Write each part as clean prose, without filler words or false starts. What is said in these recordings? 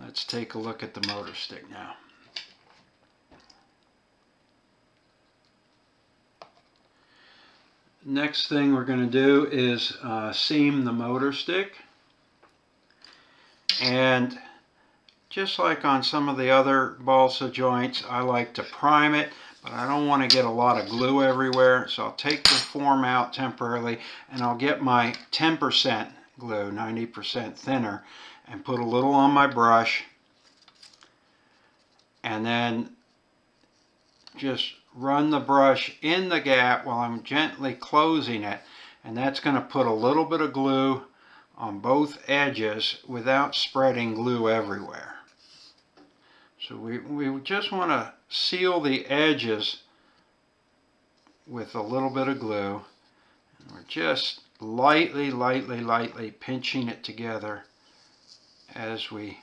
Let's take a look at the motor stick now. Next thing we're going to do is seam the motor stick. And just like on some of the other balsa joints, I like to prime it, but I don't want to get a lot of glue everywhere. So I'll take the form out temporarily and I'll get my 10% glue, 90% thinner, and put a little on my brush. And then just run the brush in the gap while I'm gently closing it, and that's going to put a little bit of glue on both edges without spreading glue everywhere. So we just want to seal the edges with a little bit of glue, and we're just lightly pinching it together as we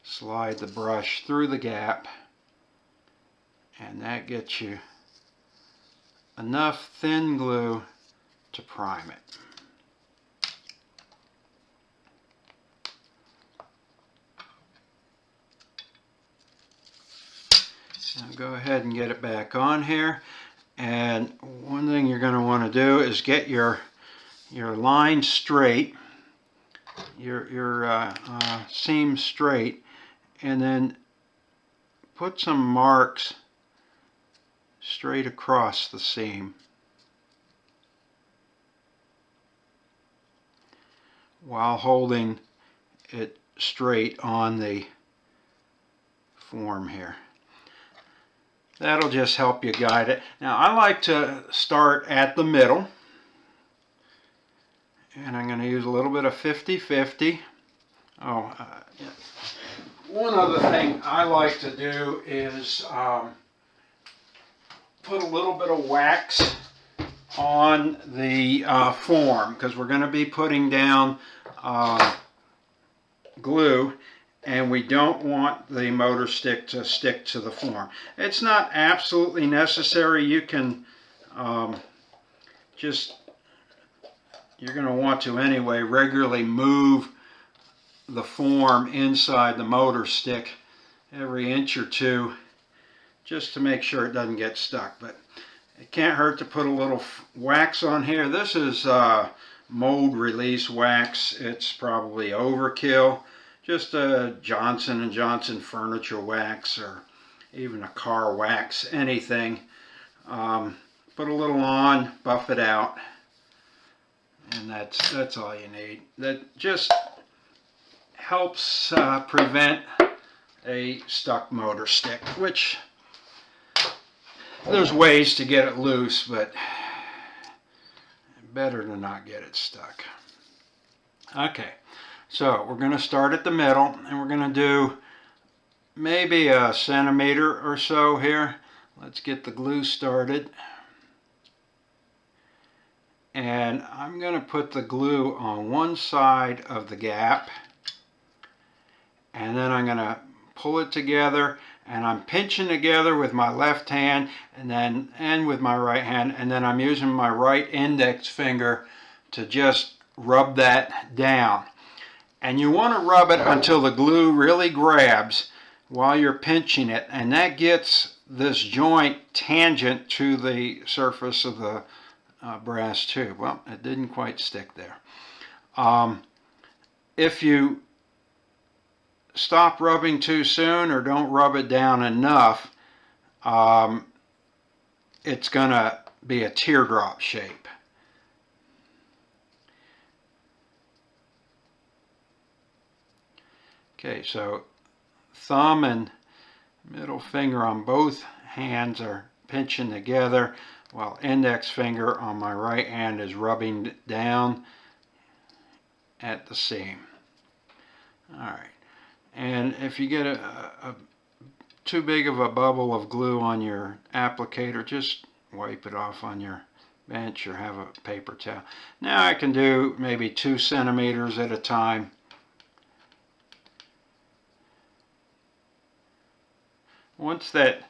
slide the brush through the gap. And that gets you enough thin glue to prime it. Now go ahead and get it back on here. And one thing you're going to want to do is get your line straight, your seam straight, and then put some marks straight across the seam while holding it straight on the form here. That'll just help you guide it. Now I like to start at the middle, and I'm going to use a little bit of 50-50. One other thing I like to do is put a little bit of wax on the form, because we're going to be putting down glue, and we don't want the motor stick to stick to the form. It's not absolutely necessary. You can you're going to want to anyway regularly move the form inside the motor stick every inch or two, just to make sure it doesn't get stuck. But it can't hurt to put a little wax on here. This is mold release wax. It's probably overkill. Just a Johnson & Johnson furniture wax, or even a car wax, anything. Put a little on, buff it out, and that's all you need. That just helps prevent a stuck motor stick, which there's ways to get it loose, but better to not get it stuck. Okay, so we're going to start at the middle, and we're going to do maybe a centimeter or so here. Let's get the glue started. And I'm going to put the glue on one side of the gap, and then I'm going to pull it together, and I'm pinching together with my left hand and with my right hand, and then I'm using my right index finger to just rub that down. And you want to rub it until the glue really grabs while you're pinching it, and that gets this joint tangent to the surface of the brass tube. Well, it didn't quite stick there. If you stop rubbing too soon or don't rub it down enough, it's going to be a teardrop shape. Okay, so thumb and middle finger on both hands are pinching together, while index finger on my right hand is rubbing down at the seam. Alright, and if you get a too big of a bubble of glue on your applicator, just wipe it off on your bench or have a paper towel. Now I can do maybe 2 centimeters at a time. Once that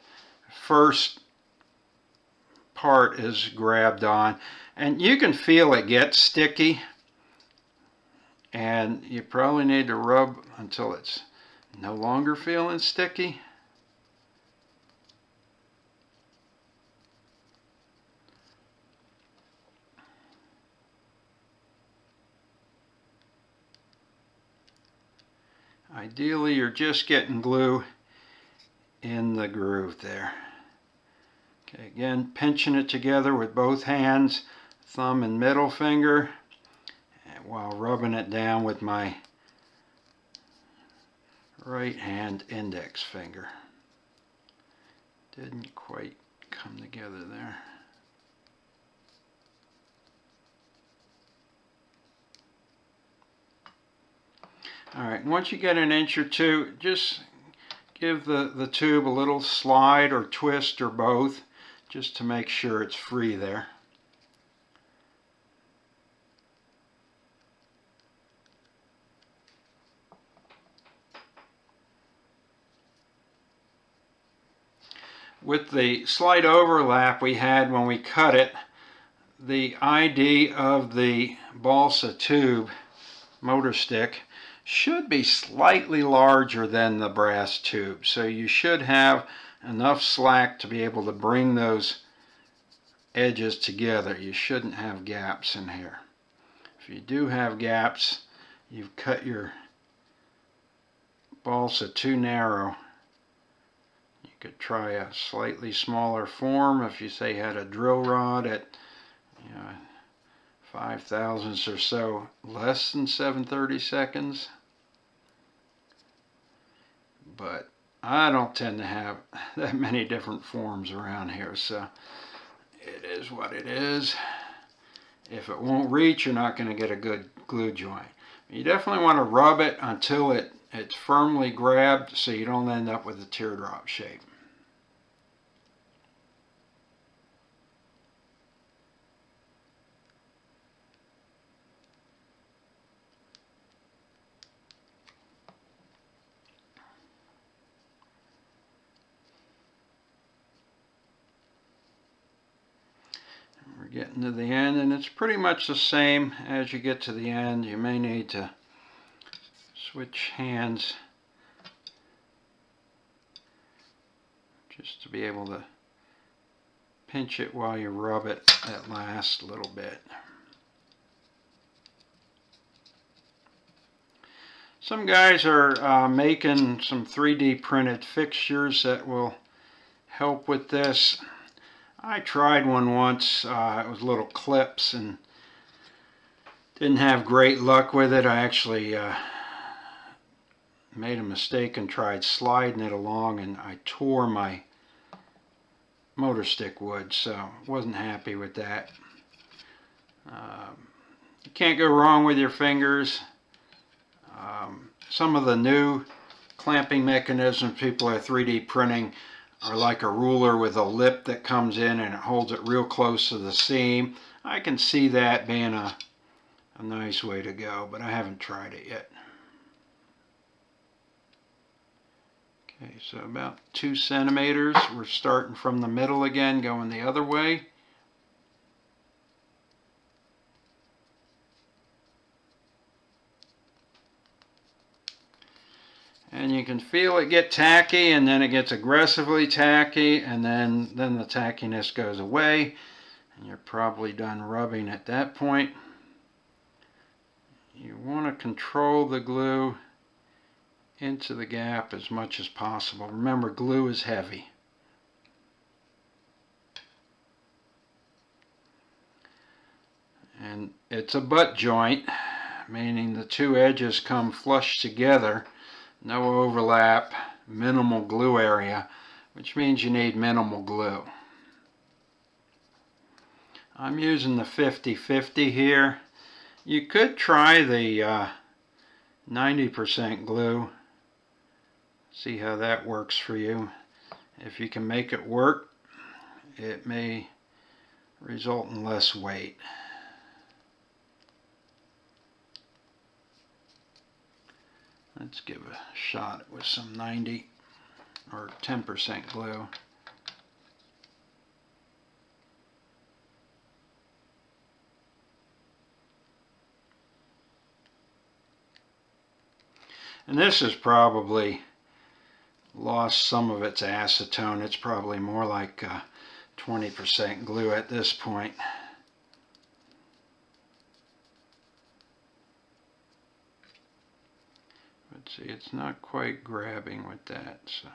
first part is grabbed on, and you can feel it get sticky, and you probably need to rub until it's No longer feeling sticky? Ideally, you're just getting glue in the groove there. Okay, again, pinching it together with both hands, thumb and middle finger, and while rubbing it down with my right hand index finger. Didn't quite come together there. Alright, once you get an inch or two, just give the tube a little slide or twist or both, just to make sure it's free there. With the slight overlap we had when we cut it, the ID of the balsa tube motor stick should be slightly larger than the brass tube. So you should have enough slack to be able to bring those edges together. You shouldn't have gaps in here. If you do have gaps, you've cut your balsa too narrow. You could try a slightly smaller form. If you say had a drill rod at 5 thousandths or so less than 7/32. But I don't tend to have that many different forms around here, so it is what it is. If it won't reach, you're not going to get a good glue joint. You definitely want to rub it until it's firmly grabbed so you don't end up with a teardrop shape. We're getting to the end, and it's pretty much the same as you get to the end. You may need to switch hands just to be able to pinch it while you rub it that last little bit. Some guys are making some 3D printed fixtures that will help with this. I tried one once. It was little clips and didn't have great luck with it. I actually made a mistake and tried sliding it along, and I tore my motor stick wood, so wasn't happy with that. You can't go wrong with your fingers. Some of the new clamping mechanisms people are 3D printing are like a ruler with a lip that comes in and it holds it real close to the seam. I can see that being a nice way to go, but I haven't tried it yet. Okay, so about 2 centimeters. We're starting from the middle again, going the other way. And you can feel it get tacky, and then it gets aggressively tacky, and then the tackiness goes away, and you're probably done rubbing at that point. You want to control the glue into the gap as much as possible. Remember, glue is heavy. And it's a butt joint, meaning the two edges come flush together. No overlap, minimal glue area, which means you need minimal glue. I'm using the 50-50 here. You could try the 90% glue. See how that works for you. If you can make it work, it may result in less weight. Let's give a shot with some 90 or 10% glue. And this has probably lost some of its acetone. It's probably more like 20% glue at this point. But see, it's not quite grabbing with that. So.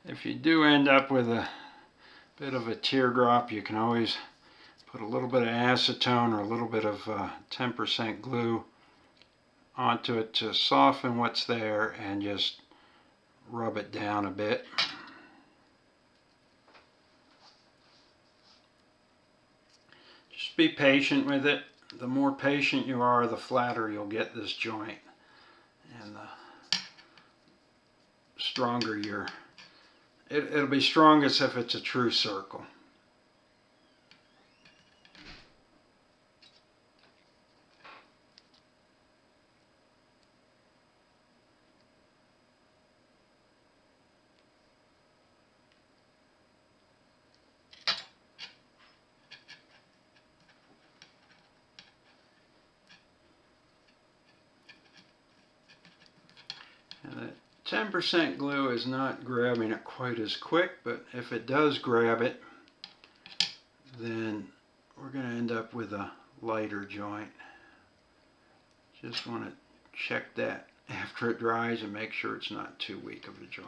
If you do end up with a bit of a teardrop, you can always put a little bit of acetone or a little bit of 10% glue onto it to soften what's there and just rub it down a bit. Just be patient with it. The more patient you are, the flatter you'll get this joint, and the stronger it'll be strongest if it's a true circle. And that 10% glue is not grabbing it quite as quick, but if it does grab it, then we're going to end up with a lighter joint. Just want to check that after it dries and make sure it's not too weak of a joint.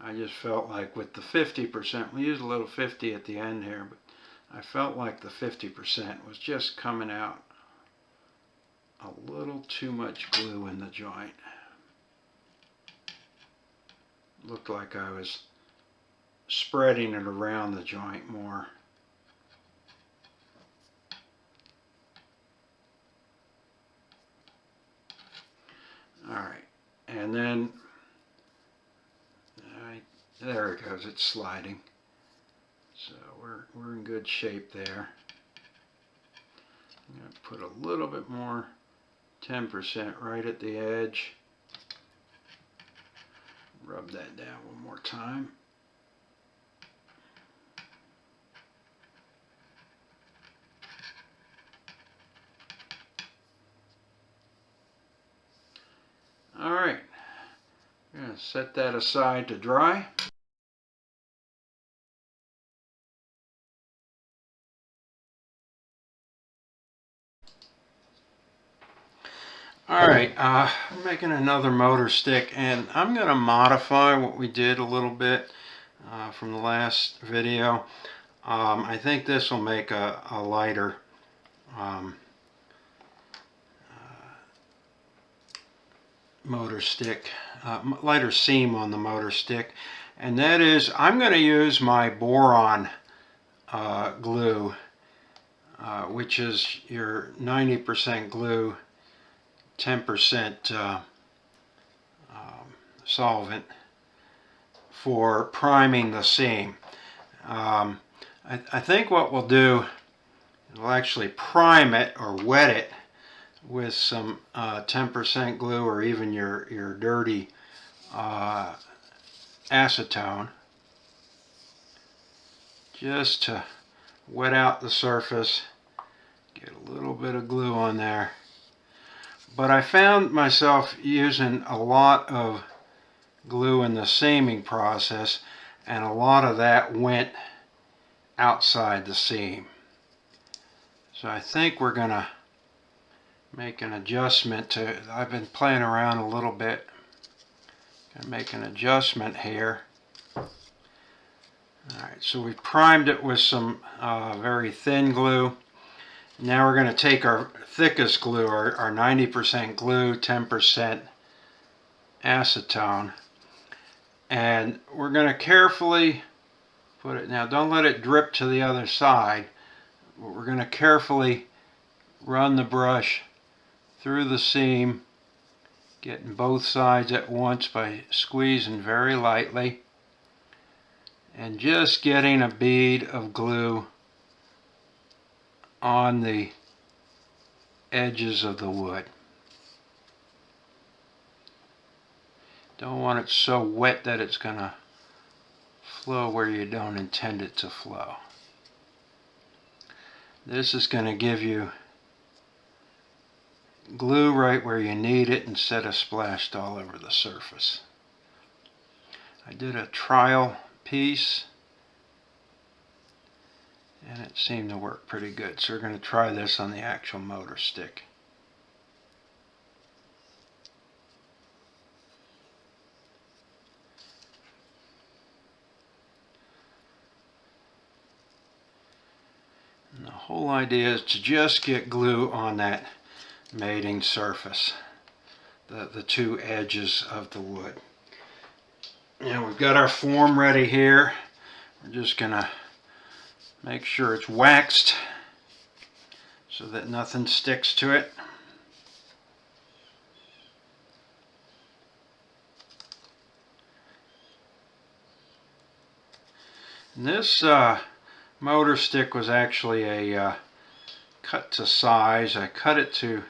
I just felt like with the 50%, we used a little 50 at the end here, but I felt like the 50% was just coming out a little too much glue in the joint. Looked like I was spreading it around the joint more. Alright, and then there it goes, it's sliding. So we're in good shape there. I'm going to put a little bit more 10% right at the edge. Rub that down one more time. Alright, I'm going to set that aside to dry. Alright, I'm making another motor stick, and I'm going to modify what we did a little bit from the last video. I think this will make a lighter motor stick, lighter seam on the motor stick, and that is I'm going to use my boron glue, which is your 90% glue, 10% solvent for priming the seam. I think what we'll do is we'll actually prime it or wet it with some 10% glue or even your dirty acetone, just to wet out the surface, get a little bit of glue on there. But I found myself using a lot of glue in the seaming process, and a lot of that went outside the seam. So I think we're going to make an adjustment to, I've been playing around a little bit, going to make an adjustment here. Alright, so we've primed it with some very thin glue. Now we're going to take our thickest glue, our 90% glue, 10% acetone, And we're going to carefully put it, now don't let it drip to the other side, but we're going to carefully run the brush through the seam, getting both sides at once by squeezing very lightly and just getting a bead of glue on the edges of the wood. Don't want it so wet that it's going to flow where you don't intend it to flow. This is going to give you glue right where you need it instead of splashed all over the surface. I did a trial piece and it seemed to work pretty good, so we're going to try this on the actual motor stick. And the whole idea is to just get glue on that mating surface, the two edges of the wood. Now we've got our form ready here. We're just going to make sure it's waxed so that nothing sticks to it. And this motor stick was actually a cut to size. I cut it to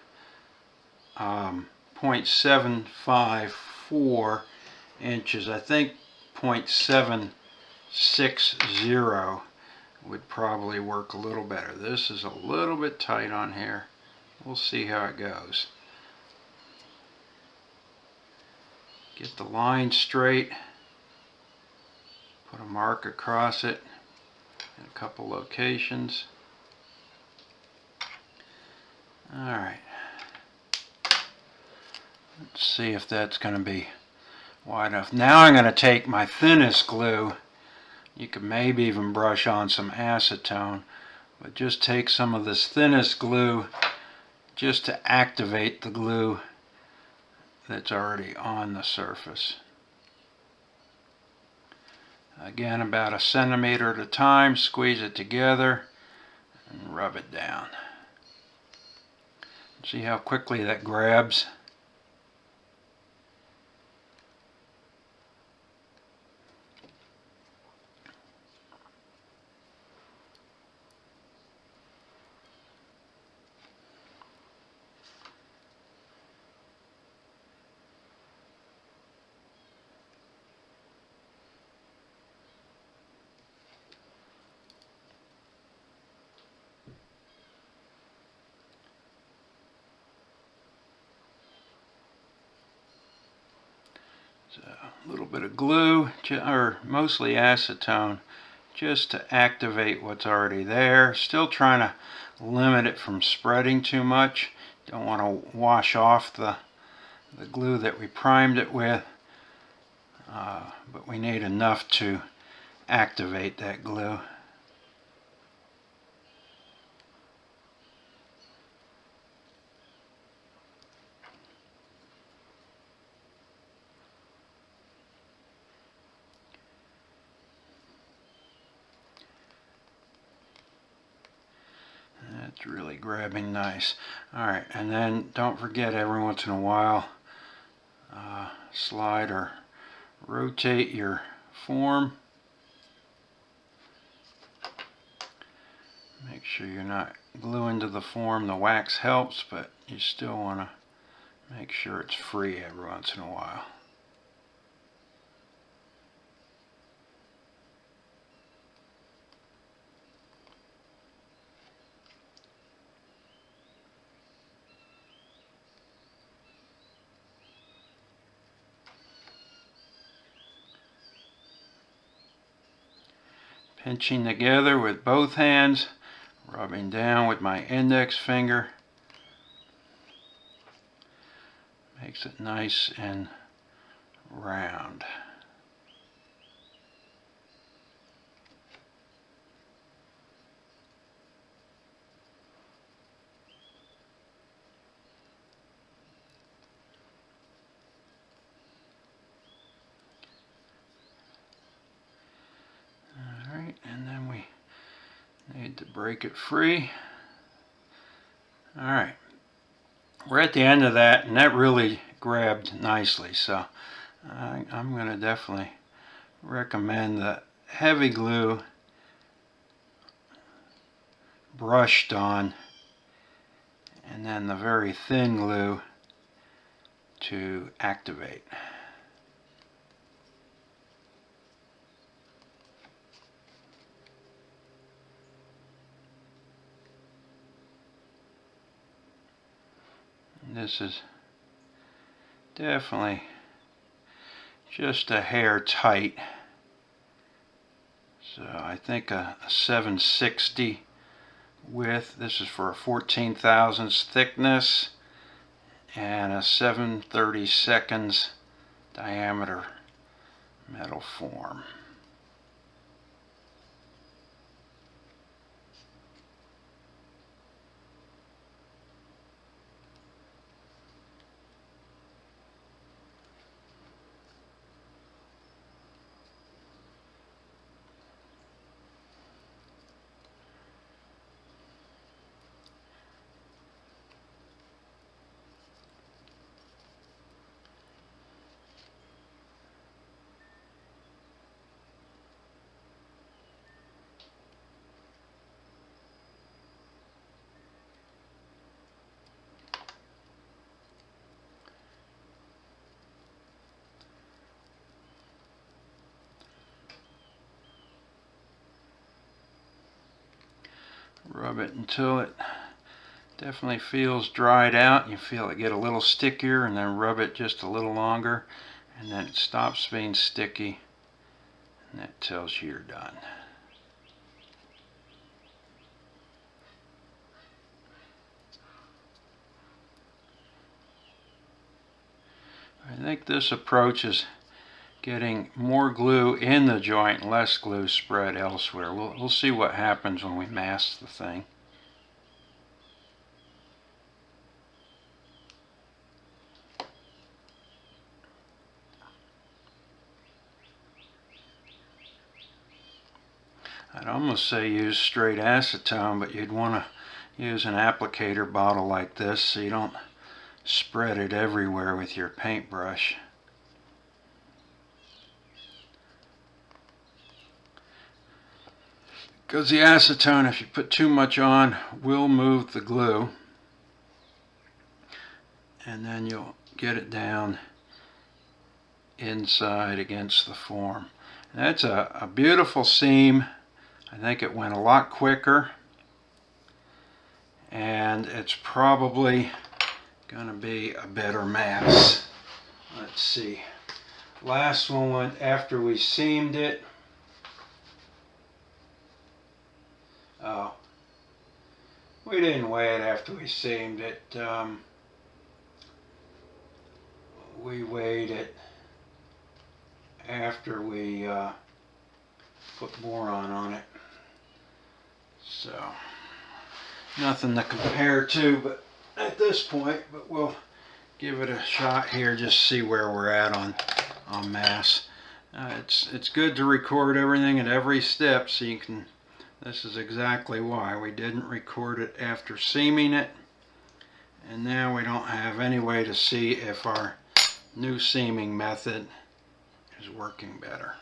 0.754 inches. I think 0.760 would probably work a little better. This is a little bit tight on here. We'll see how it goes. Get the line straight. Put a mark across it in a couple locations. Alright. Let's see if that's going to be wide enough. Now I'm going to take my thinnest glue. You could maybe even brush on some acetone, but just take some of this thinnest glue just to activate the glue that's already on the surface. Again, about 1 centimeter at a time, squeeze it together and rub it down. See how quickly that grabs? So a little bit of glue, or mostly acetone, just to activate what's already there. Still trying to limit it from spreading too much. Don't want to wash off the glue that we primed it with, but we need enough to activate that glue. That's really grabbing nice. Alright, and then don't forget every once in a while, slide or rotate your form. Make sure you're not gluing to the form. The wax helps, but you still want to make sure it's free every once in a while. Pinching together with both hands, rubbing down with my index finger. Makes it nice and round. Need to break it free. Alright, we're at the end of that, and that really grabbed nicely, so I'm going to definitely recommend the heavy glue brushed on, and then the very thin glue to activate. And this is definitely just a hair tight. So I think a 760 width. This is for a 14 thousandths thickness and a 7/32 diameter metal form. Rub it until it definitely feels dried out. You feel it get a little stickier, and then rub it just a little longer, and then it stops being sticky, and that tells you you're done. I think this approach is getting more glue in the joint, less glue spread elsewhere. We'll see what happens when we mask the thing. I'd almost say use straight acetone, but you'd want to use an applicator bottle like this so you don't spread it everywhere with your paintbrush. Because the acetone, if you put too much on, will move the glue, and then you'll get it down inside against the form. And that's a beautiful seam. I think it went a lot quicker, and it's probably going to be a better mass. Let's see. Last one went after we seamed it. Oh, we didn't weigh it after we seamed it. We weighed it after we put boron on it. So, nothing to compare to but at this point, but we'll give it a shot here, just see where we're at on mass. It's good to record everything at every step, so you can. This is exactly why we didn't record it after seaming it, and now we don't have any way to see if our new seaming method is working better.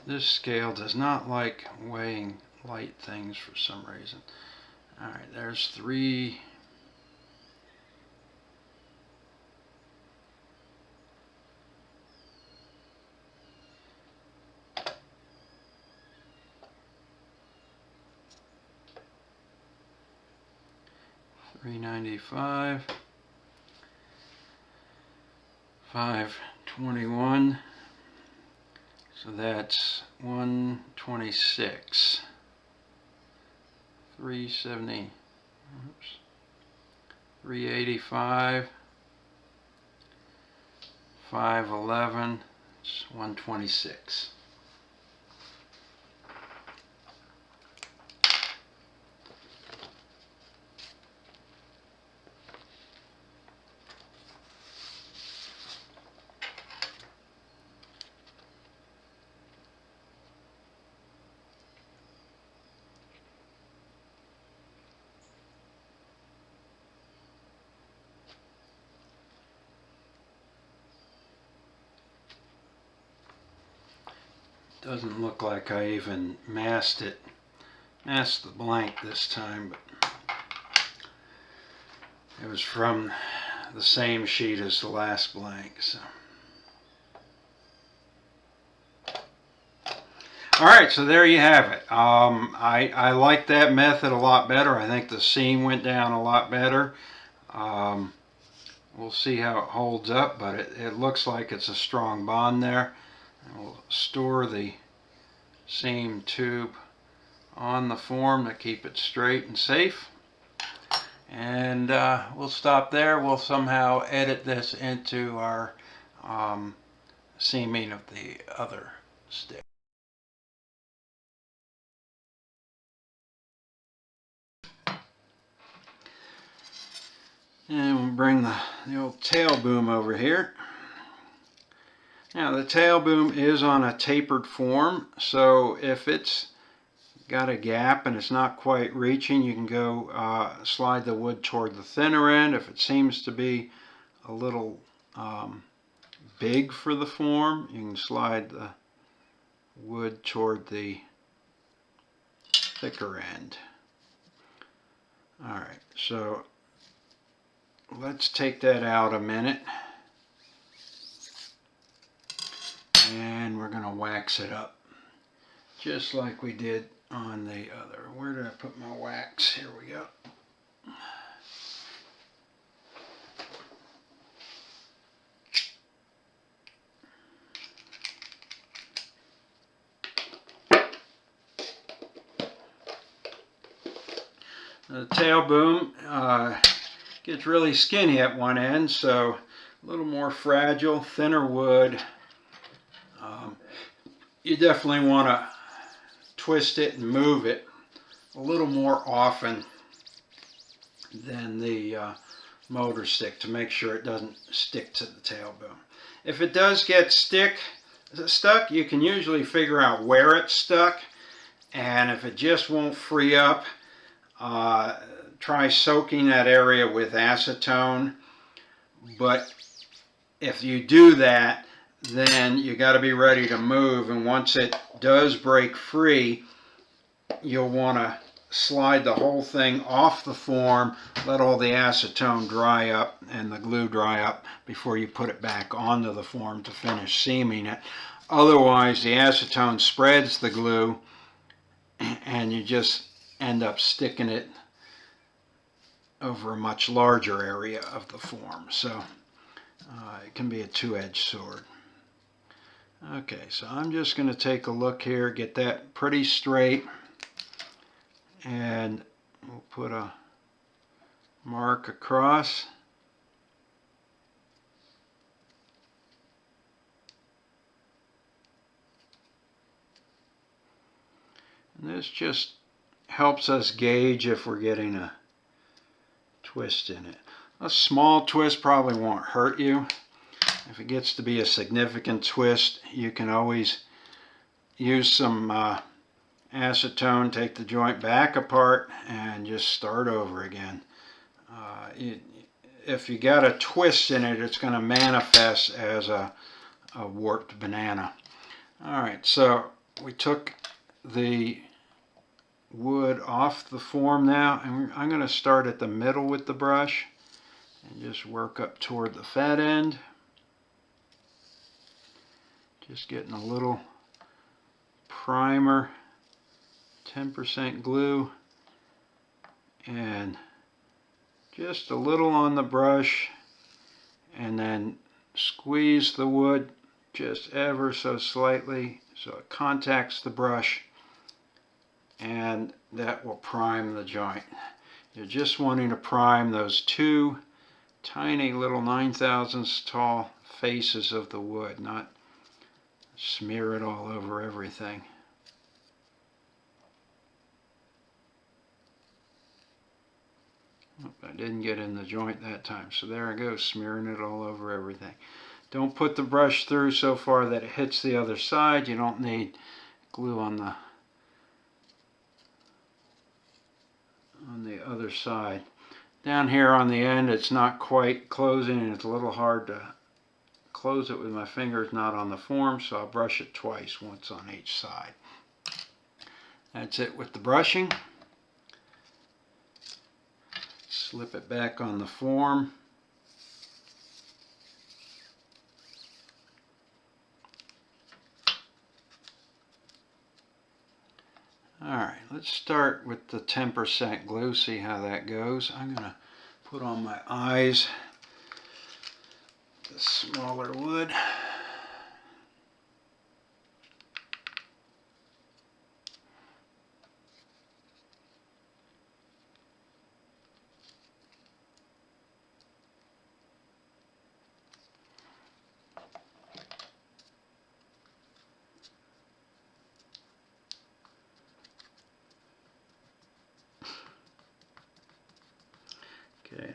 This scale does not like weighing light things for some reason. Alright, there's 3. $3.95, $5.21, so that's $1.26, $3.70, oops, $3.85, $5.11, it's $1.26. Doesn't look like I even masked the blank this time, but it was from the same sheet as the last blank. So. Alright, so there you have it. I like that method a lot better. I think the seam went down a lot better. We'll see how it holds up, but it looks like it's a strong bond there. And we'll store the seam tube on the form to keep it straight and safe. And we'll stop there. We'll somehow edit this into our seaming of the other stick. And we'll bring the old tail boom over here. Now the tail boom is on a tapered form, so if it's got a gap and it's not quite reaching, you can go slide the wood toward the thinner end. If it seems to be a little big for the form, you can slide the wood toward the thicker end. Alright, so let's take that out a minute, and we're going to wax it up just like we did on the other. Where did I put my wax? Here we go. The tail boom gets really skinny at one end, so a little more fragile, thinner wood. You definitely want to twist it and move it a little more often than the motor stick to make sure it doesn't stick to the tail boom. If it does get stuck, you can usually figure out where it's stuck, and if it just won't free up, try soaking that area with acetone. But if you do that, then you got to be ready to move, and once it does break free, you'll want to slide the whole thing off the form, let all the acetone dry up and the glue dry up before you put it back onto the form to finish seaming it. Otherwise, the acetone spreads the glue and you just end up sticking it over a much larger area of the form. So it can be a two-edged sword. Okay, so I'm just going to take a look here, get that pretty straight, and we'll put a mark across. And this just helps us gauge if we're getting a twist in it. A small twist probably won't hurt you. If it gets to be a significant twist, you can always use some acetone, take the joint back apart, and just start over again. If you got a twist in it, it's going to manifest as a warped banana. Alright, so we took the wood off the form now, and I'm going to start at the middle with the brush and just work up toward the fat end. Just getting a little primer, 10% glue, and just a little on the brush, and then squeeze the wood just ever so slightly so it contacts the brush, and that will prime the joint. You're just wanting to prime those two tiny little 9/1000 tall faces of the wood, not smear it all over everything. I didn't get in the joint that time, so there I go, smearing it all over everything. Don't put the brush through so far that it hits the other side. You don't need glue on the other side. Down here on the end, it's not quite closing, and it's a little hard to close it with my fingers, not on the form, so I'll brush it twice, once on each side. That's it with the brushing. Slip it back on the form. Alright, let's start with the 10% glue, see how that goes. I'm going to put on my eyes the smaller wood. Okay,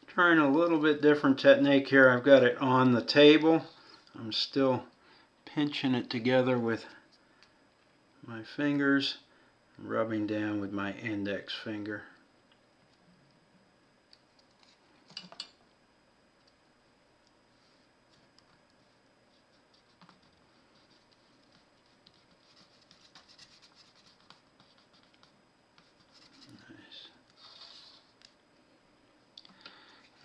trying a little bit different technique here. I've got it on the table. I'm still pinching it together with my fingers, rubbing down with my index finger. Nice.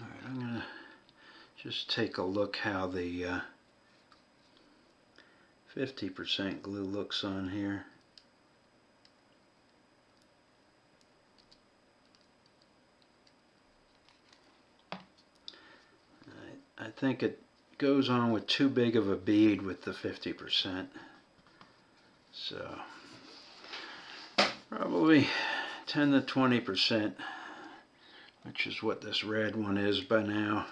Alright, I'm going to just take a look how the 50% glue looks on here. I think it goes on with too big of a bead with the 50%. So probably 10 to 20%, which is what this red one is by now.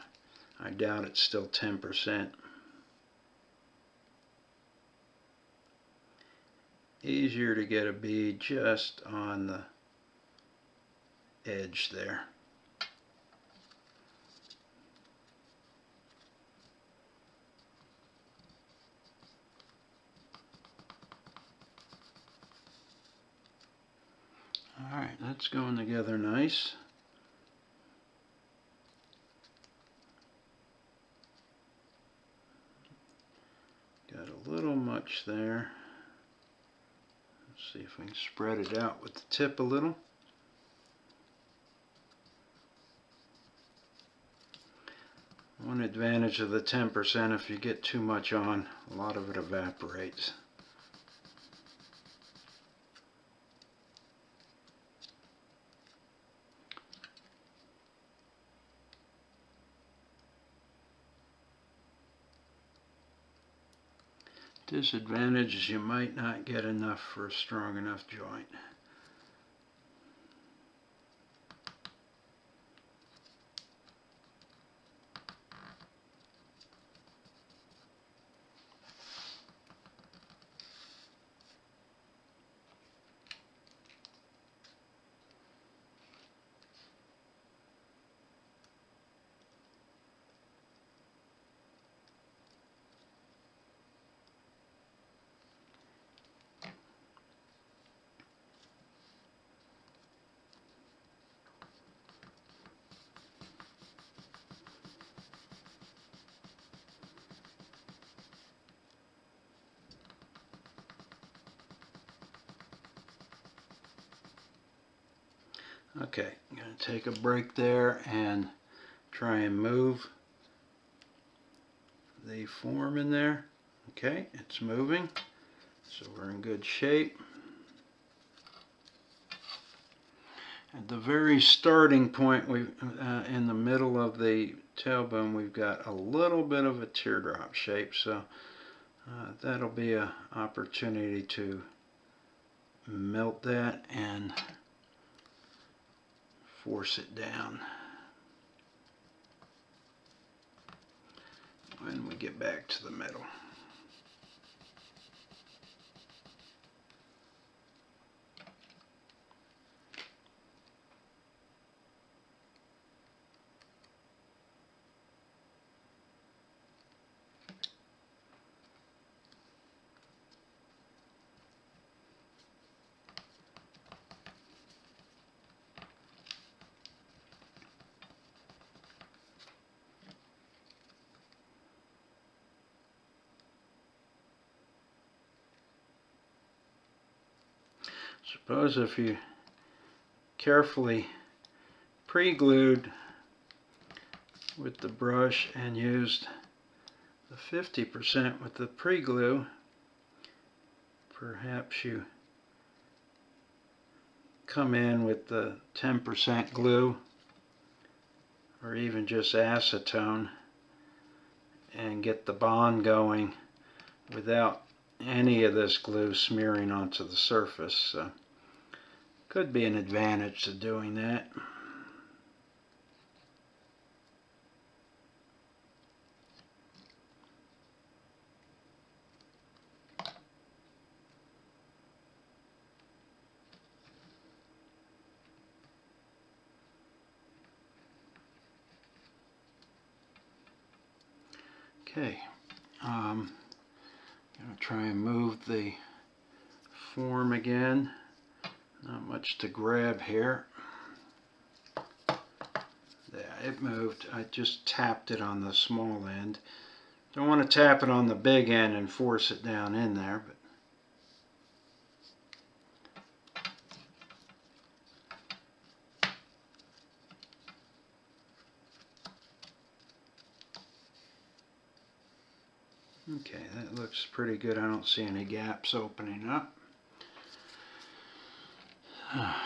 I doubt it's still 10%. Easier to get a bead just on the edge there. Alright, that's going together nice. Got a little much there. Let's see if we can spread it out with the tip a little. One advantage of the 10%, if you get too much on, a lot of it evaporates. Disadvantage is you might not get enough for a strong enough joint. Okay, I'm going to take a break there and try and move the form in there. Okay, it's moving, so we're in good shape. At the very starting point, in the middle of the tailbone, we've got a little bit of a teardrop shape, so that'll be an opportunity to melt that and force it down when we get back to the middle. suppose if you carefully pre-glued with the brush and used the 50% with the pre-glue, perhaps you come in with the 10% glue or even just acetone and get the bond going without any of this glue smearing onto the surface. So could be an advantage to doing that. Okay, I'm going to try and move the form again. Not much to grab here. Yeah, it moved. I just tapped it on the small end. Don't want to tap it on the big end and force it down in there, but okay, that looks pretty good. I don't see any gaps opening up. Let's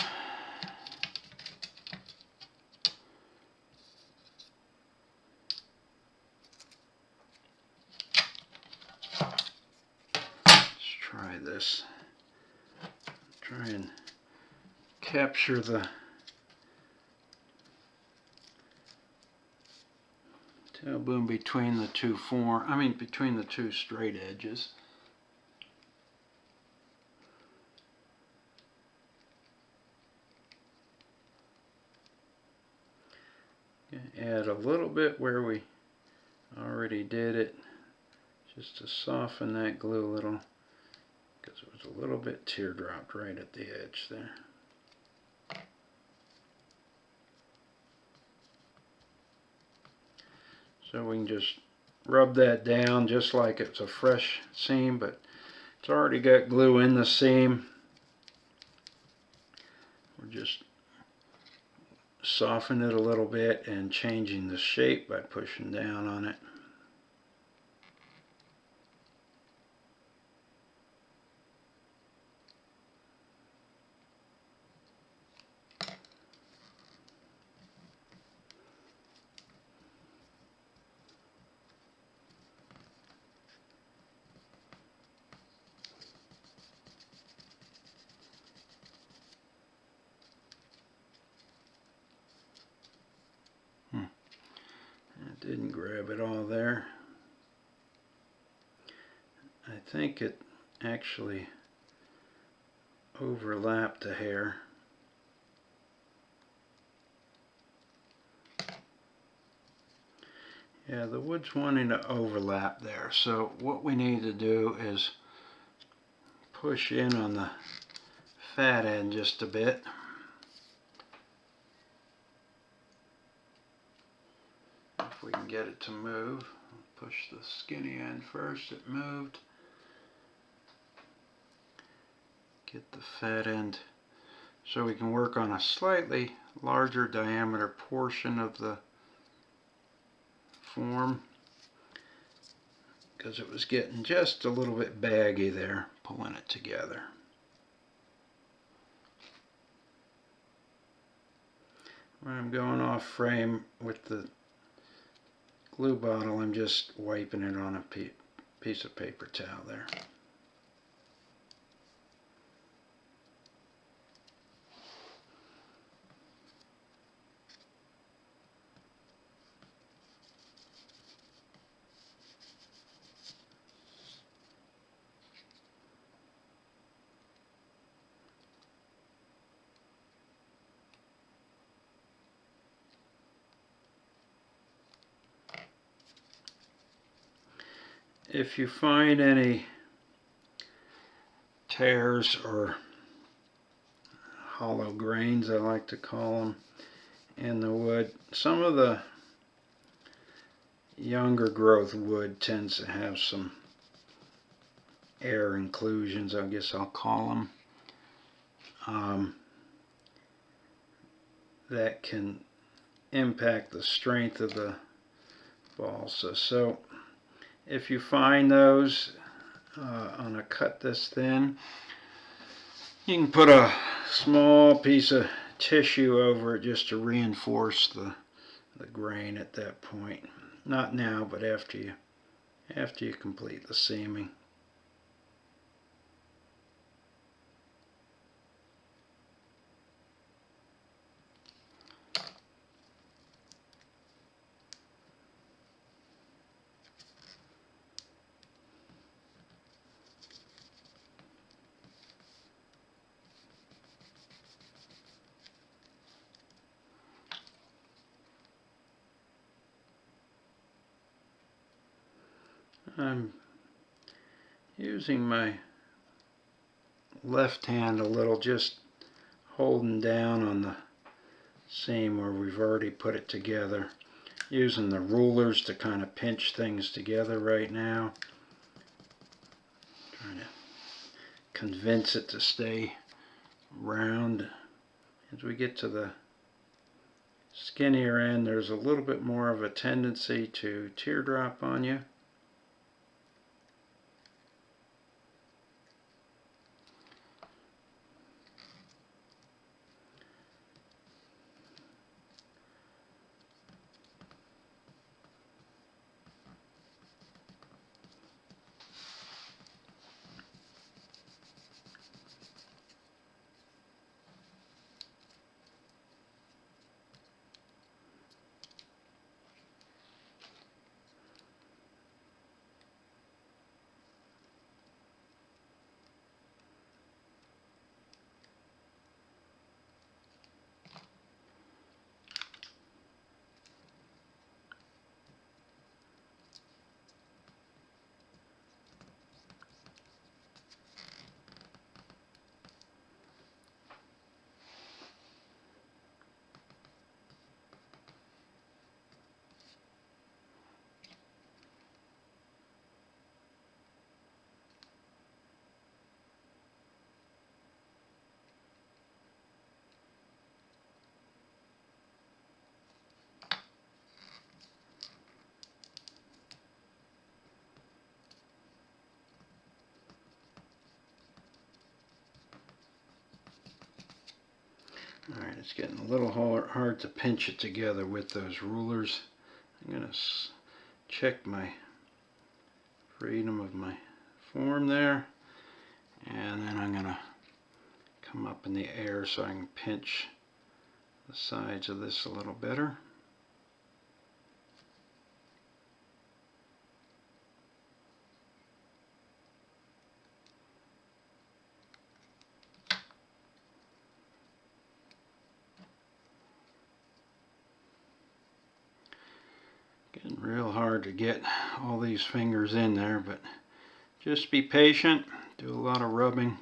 try this. Try and capture the tail boom between the two between the two straight edges. Add a little bit where we already did it, just to soften that glue a little, because it was a little bit teardropped right at the edge there. So we can just rub that down just like it's a fresh seam, but it's already got glue in the seam. We're just soften it a little bit and changing the shape by pushing down on it. Didn't grab it all there. I think it actually overlapped the hair. Yeah, the wood's wanting to overlap there. So what we need to do is push in on the fat end just a bit. If we can get it to move. Push the skinny end first, it moved. Get the fat end so we can work on a slightly larger diameter portion of the form, because it was getting just a little bit baggy there, pulling it together. When I'm going off frame with the glue bottle, I'm just wiping it on a piece of paper towel there. If you find any tears or hollow grains, I like to call them, in the wood, some of the younger growth wood tends to have some air inclusions, I guess I'll call them. that can impact the strength of the balsa. So if you find those on a cut this thin, you can put a small piece of tissue over it just to reinforce the grain at that point. Not now, but after you complete the seaming. I'm using my left hand a little, just holding down on the seam where we've already put it together. Using the rulers to kind of pinch things together right now. Trying to convince it to stay round. As we get to the skinnier end, there's a little bit more of a tendency to teardrop on you. Alright, it's getting a little hard to pinch it together with those rulers. I'm going to check my freedom of my form there, and then I'm going to come up in the air so I can pinch the sides of this a little better. Getting real hard to get all these fingers in there, but just be patient, do a lot of rubbing.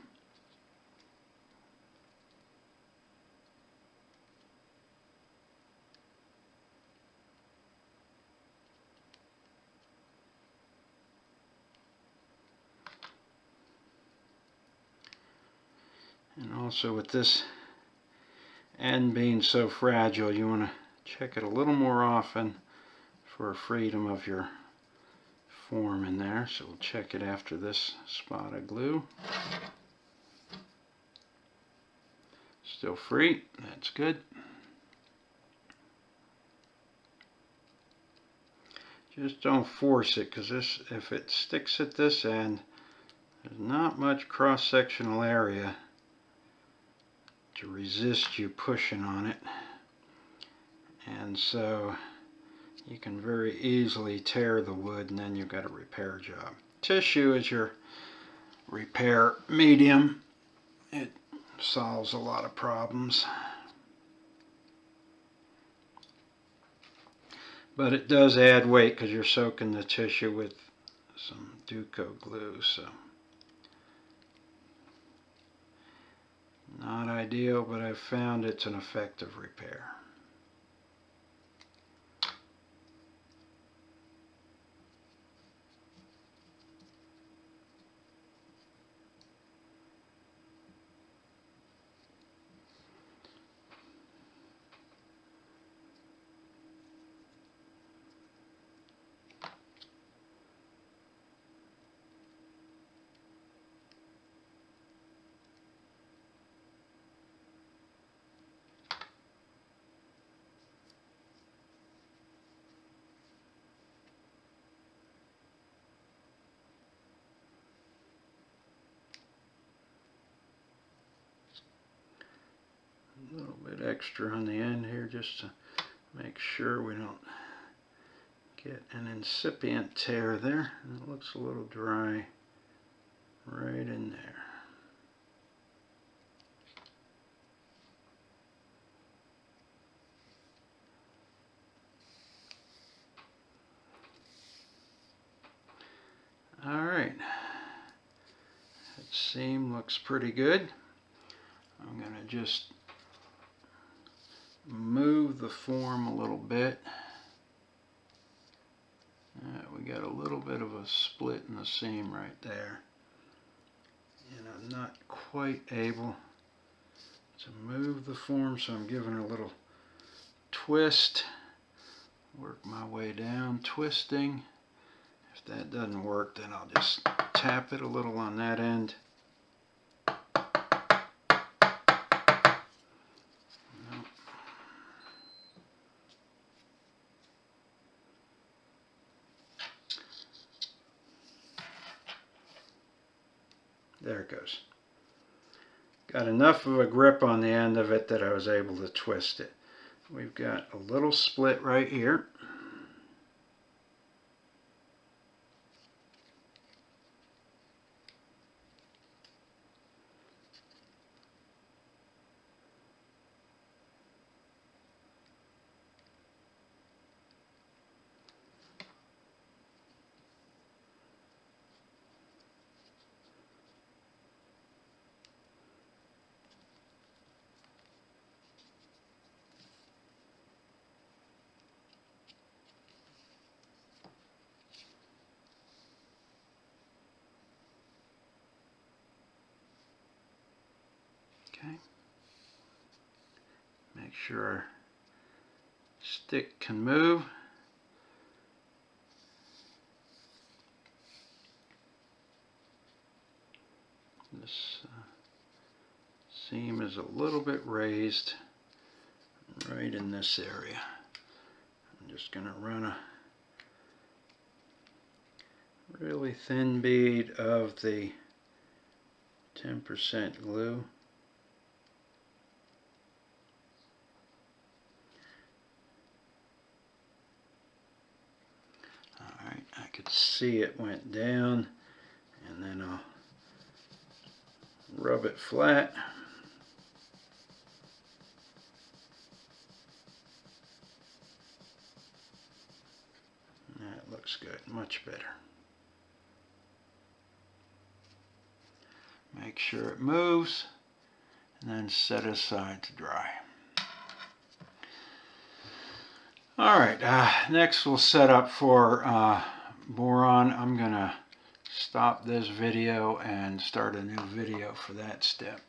And also with this end being so fragile, you want to check it a little more often for freedom of your form in there. So we'll check it after this spot of glue. Still free, that's good. Just don't force it, because if it sticks at this end, there's not much cross-sectional area to resist you pushing on it, and so you can very easily tear the wood, and then you've got a repair job. Tissue is your repair medium. It solves a lot of problems, but it does add weight because you're soaking the tissue with some Duco glue, so not ideal, but I've found it's an effective repair. bit extra on the end here just to make sure we don't get an incipient tear there. And it looks a little dry right in there. Alright, that seam looks pretty good. I'm going to just move the form a little bit. We got a little bit of a split in the seam right there. And I'm not quite able to move the form, so I'm giving it a little twist. Work my way down, twisting. If that doesn't work, then I'll just tap it a little on that end. There it goes. Got enough of a grip on the end of it that I was able to twist it. We've got a little split right here. Okay. Make sure our stick can move. This seam is a little bit raised right in this area. I'm just going to run a really thin bead of the 10% glue. Alright, I could see it went down, and then I'll rub it flat. That looks good, much better. Make sure it moves, and then set it aside to dry. Alright, next we'll set up for boron. I'm going to stop this video and start a new video for that step.